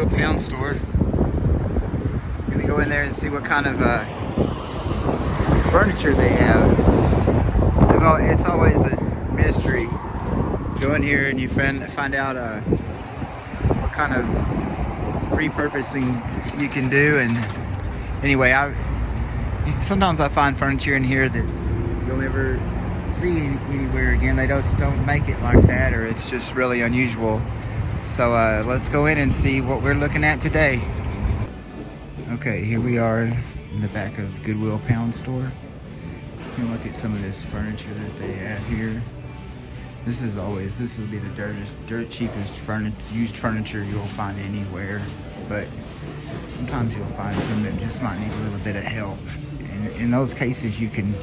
Pound Store. I'm gonna go in there and see what kind of furniture they have. It's always a mystery. Go in here and you find out what kind of repurposing you can do. And anyway, sometimes I find furniture in here that you'll never see anywhere again. They just don't make it like that, or it's just really unusual. So let's go in and see what we're looking at today. Okay, here we are in the back of Goodwill Pound Store. You can look at some of this furniture that they have here. This will be the dirt cheapest used furniture you'll find anywhere. But sometimes you'll find some that just might need a little bit of help. And in those cases, you can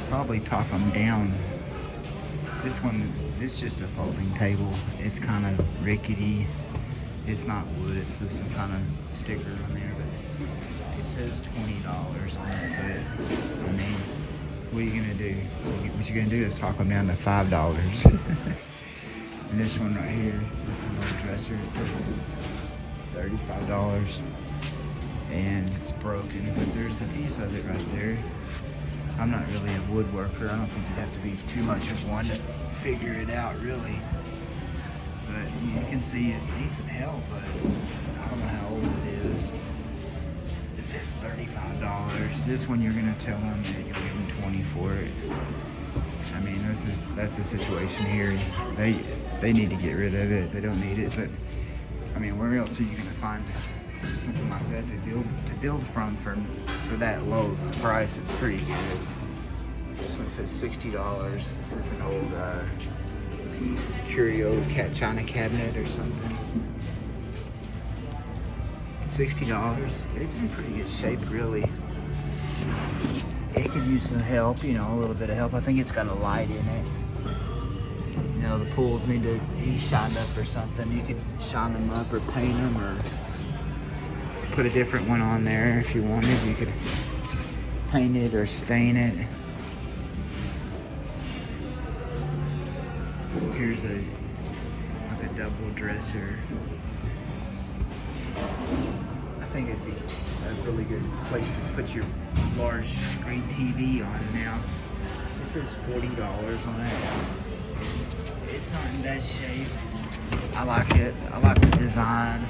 probably talk them down. This is just a folding table. It's kind of rickety. It's not wood, it's just some kind of sticker on there. But it says $20 on it. But I mean, what are you gonna do? So what you're gonna do is talk them down to $5. And this one right here, this is an old dresser. It says $35. And it's broken, but there's a piece of it right there. I'm not really a woodworker. I don't think you'd have to be too much of one to figure it out, really. But you can see it needs some help, but I don't know how old it is. It says $35. This one you're gonna tell them that you'll give them 20 for it. I mean, that's the situation here. They need to get rid of it. They don't need it, but I mean, where else are you gonna find something like that to build from for that low price? It's pretty good. This one says $60. This is an old curio china cabinet or something. $60. It's in pretty good shape, really. It could use some help, a little bit of help. I think it's got a light in it. The pools need to be shined up or something. You could shine them up or paint them or put a different one on there if you wanted. You could paint it or stain it. Here's a double dresser. I think it'd be a really good place to put your large screen TV on now. This is $40 on it. It's not in bad shape. I like it. I like the design.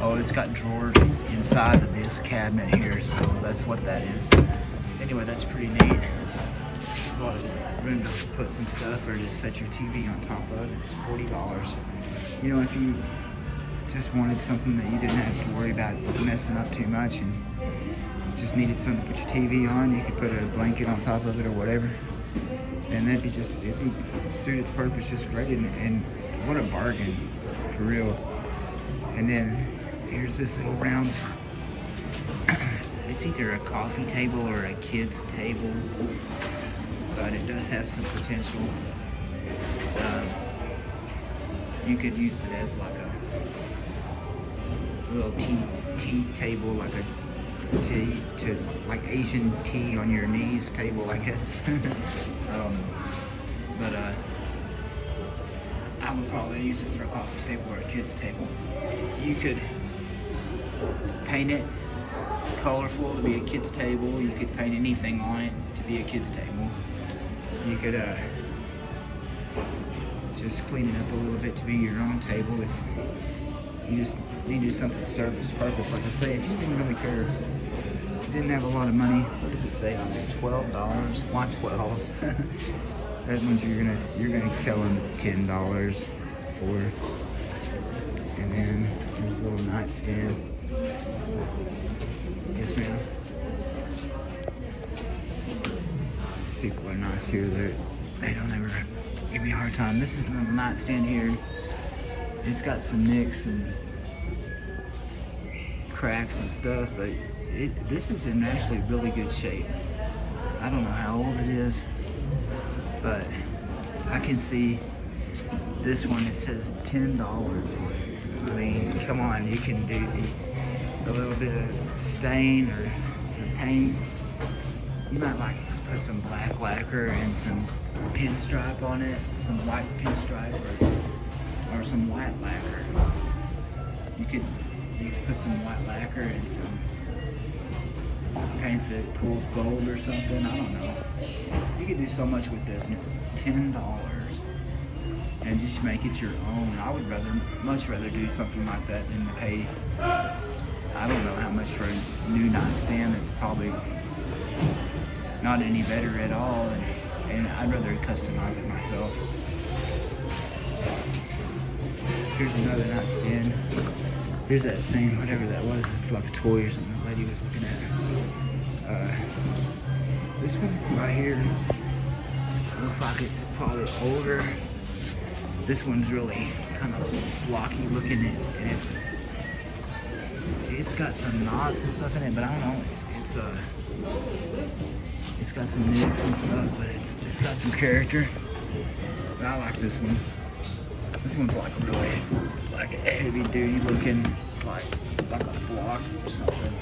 Oh, it's got drawers inside of this cabinet here, so that's what that is. Anyway, that's pretty neat. There's a lot of room to put some stuff or just set your TV on top of it. It's $40. If you just wanted something that you didn't have to worry about messing up too much and just needed something to put your TV on, you could put a blanket on top of it or whatever. And it'd suit its purpose just great. And what a bargain, for real. And then here's this little round, it's either a coffee table or a kid's table, but it does have some potential. You could use it as like a little tea table, like a tea to like Asian tea on your knees table, I guess. But I would probably use it for a coffee table or a kid's table. You could paint it colorful to be a kid's table. You could paint anything on it to be a kid's table. You could just clean it up a little bit to be your own table if you just needed something to serve its purpose. Like I say, if you didn't really care, if you didn't have a lot of money, what does it say on there? $12? Why 12? That means you're gonna tell them $10 for it. And then this little nightstand. Yes, ma'am. These people are nice here. They don't ever give me a hard time. This is a little nightstand here. It's got some nicks and cracks and stuff, but this is in actually really good shape. I don't know how old it is, but I can see this one. It says $10 on it. I mean, come on, you can do a little bit of stain or some paint. You might like put some black lacquer and some pinstripe on it, some white pinstripe or some white lacquer. You could You can put some white lacquer and some paint that pulls gold or something. I don't know. You can do so much with this, and it's $10. And just make it your own. I would much rather do something like that than to pay, I don't know how much for a new nightstand that's probably not any better at all, and I'd rather customize it myself. Here's another nightstand. Here's that thing, whatever that was. It's like a toy or something the lady was looking at. This one right here looks like it's probably older. This one's really kind of blocky looking, and it's got some knots and stuff in it, but I don't know. It's got some nicks and stuff, but it's got some character. But I like this one. This one's like really like heavy duty looking. It's like a block or something.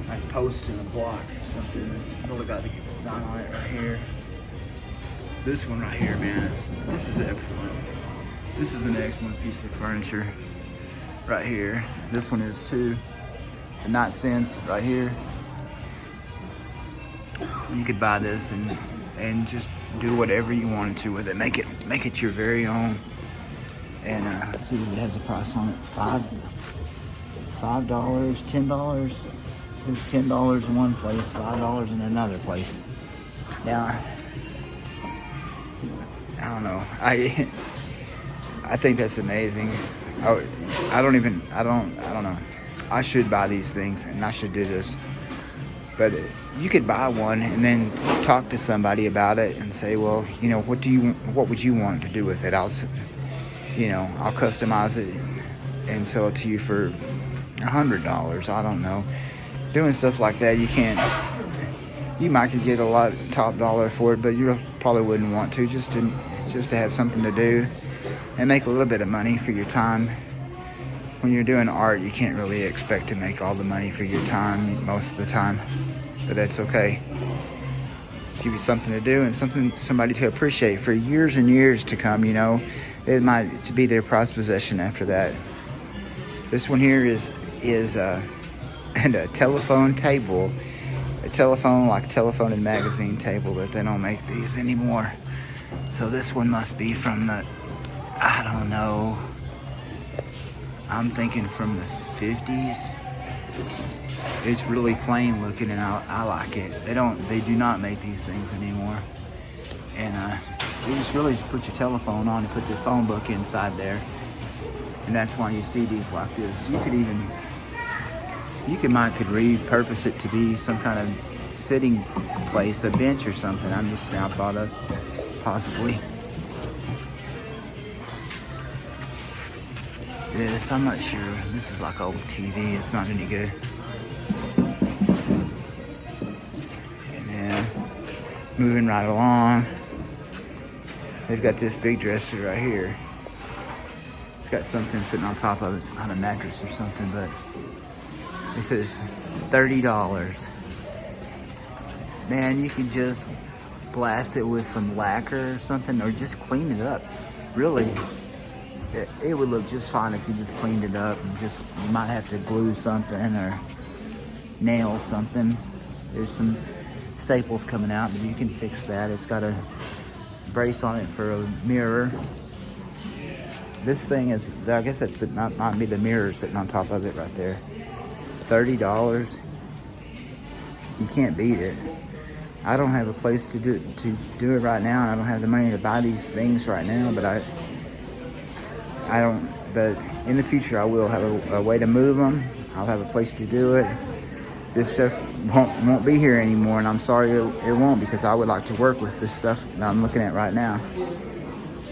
Like post in a block or something. It's really got a good design on it right here. This one right here, man, this is excellent. This is an excellent piece of furniture right here. This one is too. The nightstands right here. You could buy this and just do whatever you wanted to with it. Make it your very own. And let's see if it has a price on it. $5, $10. It says $10 in one place, $5 in another place. Now, I don't know. I think that's amazing. I don't know. I should buy these things and I should do this. But you could buy one and then talk to somebody about it and say, well, you know, what would you want to do with it? I'll customize it and sell it to you for $100. I don't know. Doing stuff like that, you might could get a lot top dollar for it, but you probably wouldn't want to, just to have something to do and make a little bit of money for your time. When you're doing art, you can't really expect to make all the money for your time most of the time, but that's okay. Give you something to do and somebody to appreciate for years and years to come. You know, it might be their prized possession after that. This one here is and a telephone table, like a telephone and magazine table, but they don't make these anymore. So this one must be from I don't know. I'm thinking from the 50s. It's really plain looking, and I like it. They do not make these things anymore. And you just really put your telephone on and put the phone book inside there. And that's why you see these like this. You could repurpose it to be some kind of sitting place, a bench or something. I'm just now thought of, possibly. This, I'm not sure. This is like old TV. It's not any good. And then moving right along, they've got this big dresser right here. It's got something sitting on top of it, some kind of mattress or something, but it says $30. Man, you could just blast it with some lacquer or something, or just clean it up. Really, it would look just fine if you just cleaned it up. And you might have to glue something or nail something. There's some staples coming out, but you can fix that. It's got a brace on it for a mirror. This thing is, I guess that's might be the mirror sitting on top of it right there. $30. You can't beat it. I don't have a place to do it right now, and I don't have the money to buy these things right now, but but in the future I will have a way to move them. I'll have a place to do it. This stuff won't be here anymore, and I'm sorry it won't, because I would like to work with this stuff that I'm looking at right now.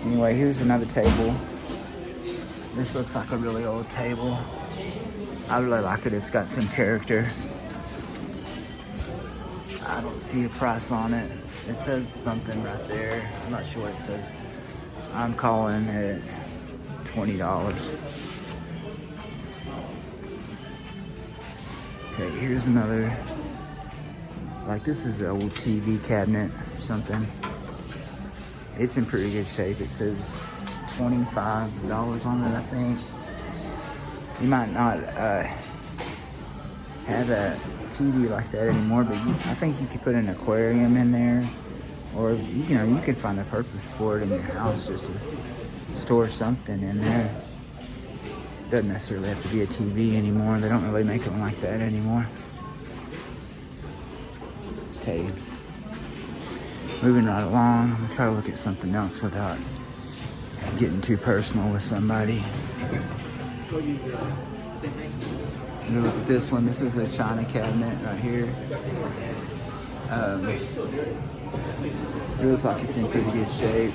Anyway, here's another table. This looks like a really old table. I really like it. It's got some character. I don't see a price on it. It says something right there. I'm not sure what it says. I'm calling it $20. Okay, here's another. Like, this is an old TV cabinet or something. It's in pretty good shape. It says $25 on it, I think. You might not have a TV like that anymore, but I think you could put an aquarium in there, or you know, you could find a purpose for it in your house just to store something in there. Doesn't necessarily have to be a TV anymore. They don't really make them like that anymore. Okay, moving right along. I'm gonna try to look at something else without getting too personal with somebody. Look at this one. This is a china cabinet right here. It looks like it's in pretty good shape.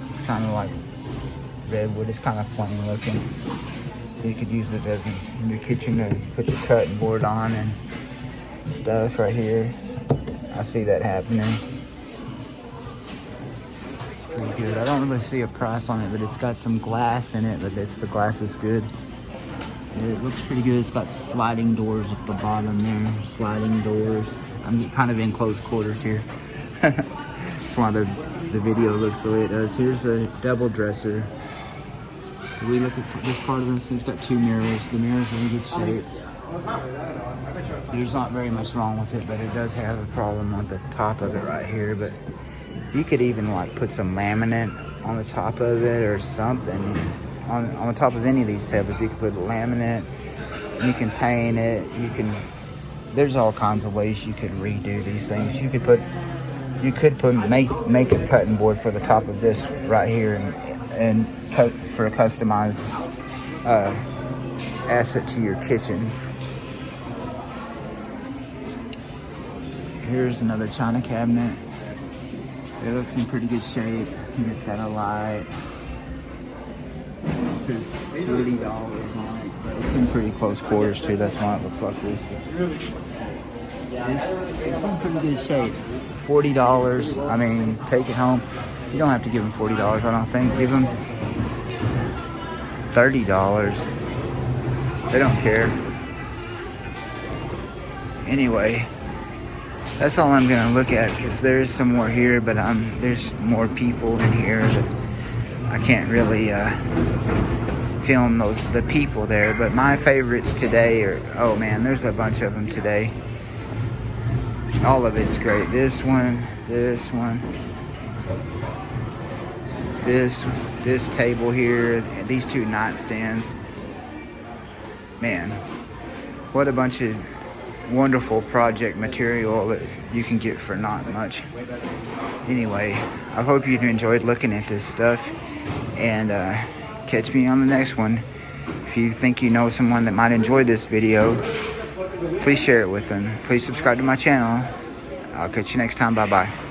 It's kind of like redwood. It's kind of plain looking. You could use it as in your kitchen to put your cutting board on and stuff right here. I see that happening. It's pretty good. I don't really see a price on it, but it's got some glass in it, but the glass is good. It looks pretty good. It's got sliding doors at the bottom there. Sliding doors. I'm kind of in close quarters here. That's why the video looks the way it does. Here's a double dresser. If we look at this part of this, it's got two mirrors. The mirrors are in good shape. There's not very much wrong with it, but it does have a problem with the top of it right here. But you could even like put some laminate on the top of it or something. On the top of any of these tables, you can put laminate, you can paint it, there's all kinds of ways you could redo these things. You could make a cutting board for the top of this right here and cut for a customized asset to your kitchen. Here's another china cabinet. It looks in pretty good shape. I think it's got a light. It says $40 on it, but it's in pretty close quarters too. That's why it looks like this. It's in pretty good shape. $40. I mean, take it home. You don't have to give them $40. I don't think. Give them $30. They don't care. Anyway, that's all I'm gonna look at because there's some more here, but there's more people in here that I can't really film the people there. But my favorites today are, oh man, there's a bunch of them today. All of it's great. This one, this table here, these two nightstands. Man, what a bunch of wonderful project material that you can get for not much. Anyway, I hope you enjoyed looking at this stuff, and catch me on the next one. If you think you know someone that might enjoy this video, please share it with them. Please subscribe to my channel. I'll catch you next time. Bye bye.